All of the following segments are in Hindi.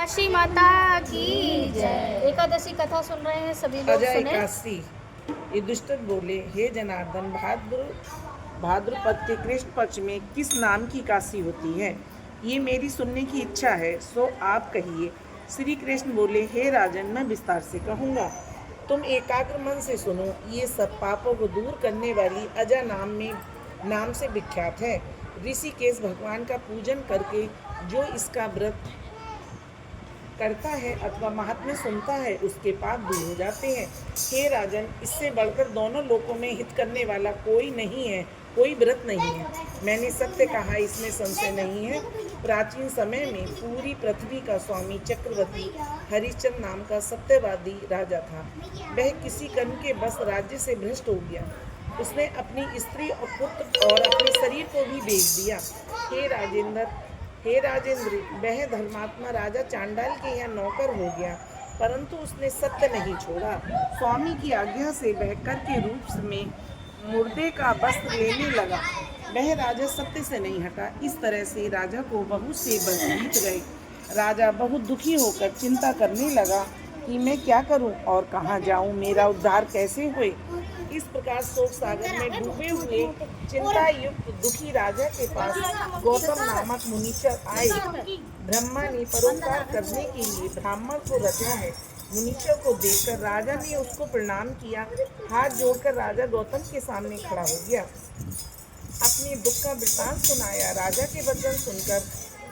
काशी माता की जय। एकादशी कथा सुन रहे हैं सभी लोग, अजय सुने। एकादशी। युधिष्ठिर बोले, हे जनार्दन, भाद्रपद के कृष्ण पक्ष में किस नाम की काशी होती है? ये मेरी सुनने की इच्छा है, सो आप कहिए। श्री कृष्ण बोले, हे राजन, मैं विस्तार से कहूँगा, तुम एकाग्र मन से सुनो। ये सब पापों को दूर करने वाली अजा नाम से विख्यात है। ऋषिकेश भगवान का पूजन करके जो इसका व्रत करता है अथवा महात्म्य सुनता है, उसके पाप दूर हो जाते हैं। हे राजन, इससे बढ़कर दोनों लोकों में हित करने वाला कोई नहीं है, कोई व्रत नहीं है। मैंने सत्य कहा, इसमें संशय नहीं है। प्राचीन समय में पूरी पृथ्वी का स्वामी चक्रवर्ती हरिश्चंद्र नाम का सत्यवादी राजा था। वह किसी कर्म के बस राज्य से भ्रष्ट हो गया। उसने अपनी स्त्री और पुत्र और अपने शरीर को भी बेच दिया। हे राजेंद्र, वह धर्मात्मा राजा चांडाल के यहाँ नौकर हो गया, परंतु उसने सत्य नहीं छोड़ा। स्वामी की आज्ञा से वह कर के रूप में मुर्दे का वस्त्र लेने लगा। वह राजा सत्य से नहीं हटा। इस तरह से राजा को बहुत से वर्ष बीत गए। राजा बहुत दुखी होकर चिंता करने लगा कि मैं क्या करूं और कहाँ जाऊं, मेरा उद्धार कैसे होए। इस प्रकार शोक सागर में डूबे हुए चिंता युक्त दुखी राजा के पास गौतम नामक मुनीश्वर आए। ब्रह्मा ने परोपकार करने के लिए ब्राह्मण को रचा है। मुनीश्वर को देखकर राजा ने उसको प्रणाम किया। हाथ जोड़कर राजा गौतम के सामने खड़ा हो गया, अपने दुख का वृत्तांत सुनाया। राजा के वचन सुनकर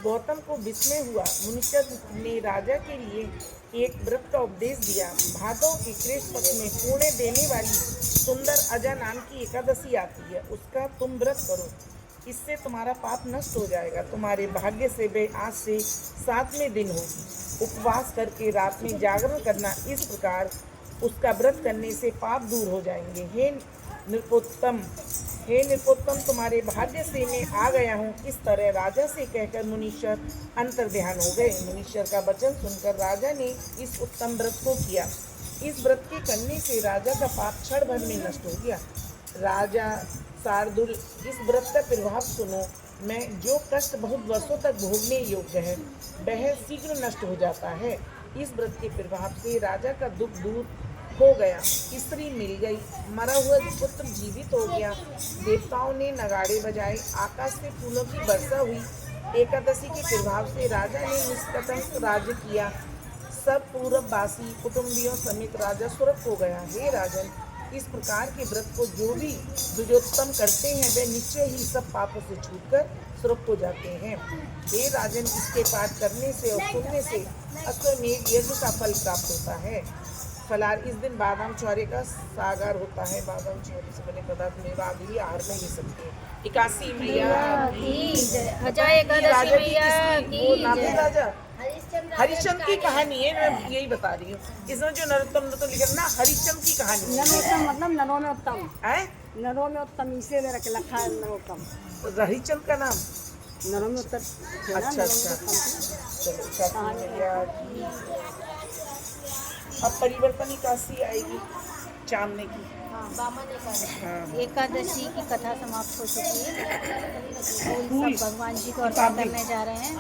गौतम को विस्मय हुआ। मुनीश्वर ने राजा के लिए एक व्रत का उपदेश दिया। भादव के कृष्ण पक्ष में पुण्य देने वाली सुंदर अजा नाम की एकादशी आती है, उसका तुम व्रत करो। इससे तुम्हारा पाप नष्ट हो जाएगा। तुम्हारे भाग्य से वे आज से 7वें दिन होगी। उपवास करके रात में जागरण करना। इस प्रकार उसका व्रत करने से पाप दूर हो जाएंगे। हे नृपोत्तम, तुम्हारे भाग्य से मैं आ गया हूँ। इस तरह राजा से कहकर मुनीश्वर अंतर्ध्यान हो गए। मुनीश्वर का वचन सुनकर राजा ने इस उत्तम व्रत को किया। इस व्रत के करने से राजा का पाप क्षण भर में नष्ट हो गया। राजा शार्दुल, इस व्रत का प्रभाव सुनो। मैं जो कष्ट बहुत वर्षों तक भोगने योग्य है, वह शीघ्र नष्ट हो जाता है। इस व्रत के प्रभाव से राजा का दुख दूर हो गया, स्त्री मिल गई, मरा हुआ पुत्र जीवित हो गया। देवताओं ने नगाड़े बजाए, आकाश से फूलों की वर्षा हुई। एकादशी के प्रभाव से राजा ने निष्कंटक राज्य किया। सब पूर्ववासी कुटुंबियों समेत राजा सुरख हो गया। हे राजन, इस प्रकार के व्रत को जो भी द्विजोत्तम करते हैं, वे निश्चय ही सब पापों से छूटकर सुरख हो जाते हैं। हे राजन, इसके पाठ करने से और सुनने से अश्वमेध यज्ञ का फल प्राप्त होता है। फलार, इस दिन बादाम चौरे का सागर होता है। बादाम चौरे से बने पदार्थ में आदि आहार में ले सकते हैं। एकादशी मैया की जय। अजय एकादशी मैया की जय। राजा हरिश्चंद्र की कहानी है, मैं यही बता रही हूँ। इसमें जो नरोत्तम ने तो लिखा ना, हरिश्चंद्र की कहानी है। नरोत्तम मतलब नरों में उत्तम है, नरों में उत्तम, इसे रख रखा है नरोत्तम। हरिश्चंद्र का नाम। नरों में उत्तम। अच्छा, चलो काशी मैया की। अब परिवर्तन एकादशी आएगी, चांदने की। एकादशी की कथा समाप्त हो चुकी है। फूल सब भगवान जी को अर्पण करने जा रहे हैं।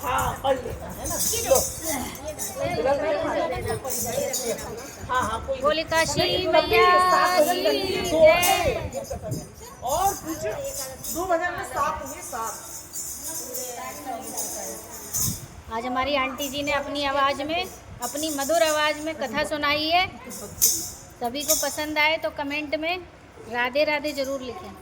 हाँ, पढ़ लेना है ना। हाँ, कोई बोले काशी मैया की जय। और पूछो, 2 भजन में 7 हुए, 7। आज हमारी आंटी जी ने अपनी आवाज़ में, अपनी मधुर आवाज़ में कथा सुनाई है। सभी को पसंद आए तो कमेंट में राधे राधे जरूर लिखें।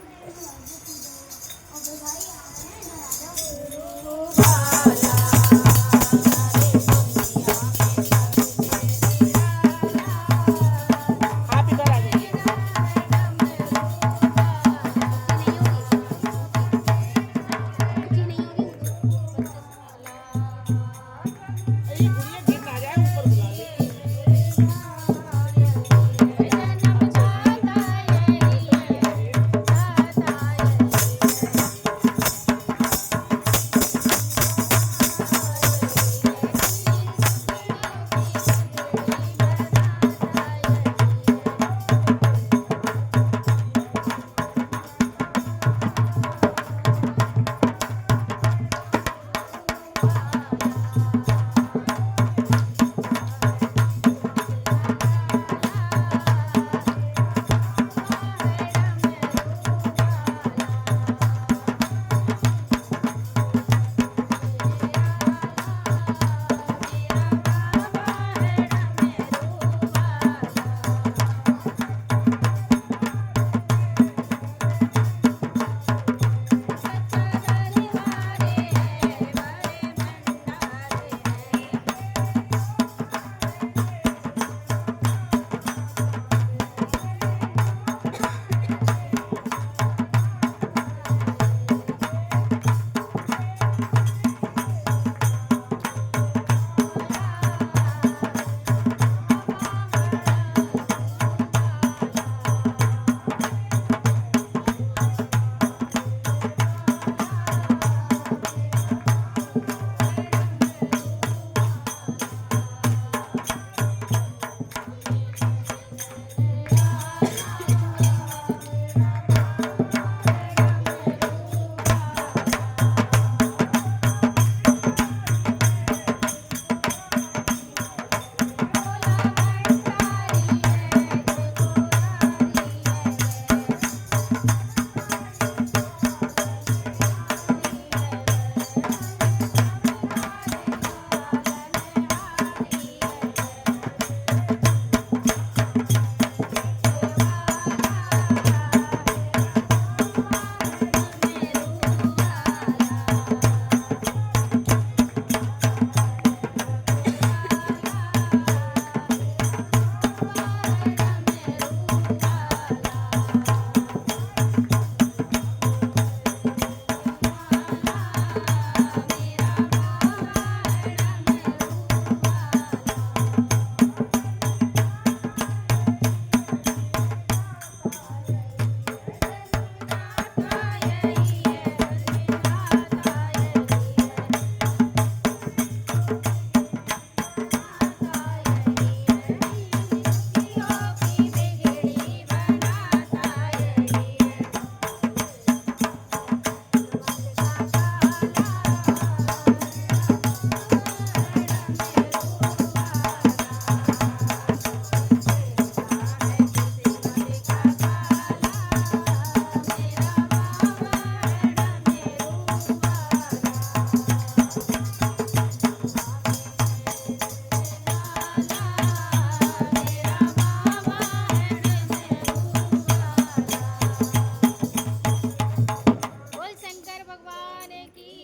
बने की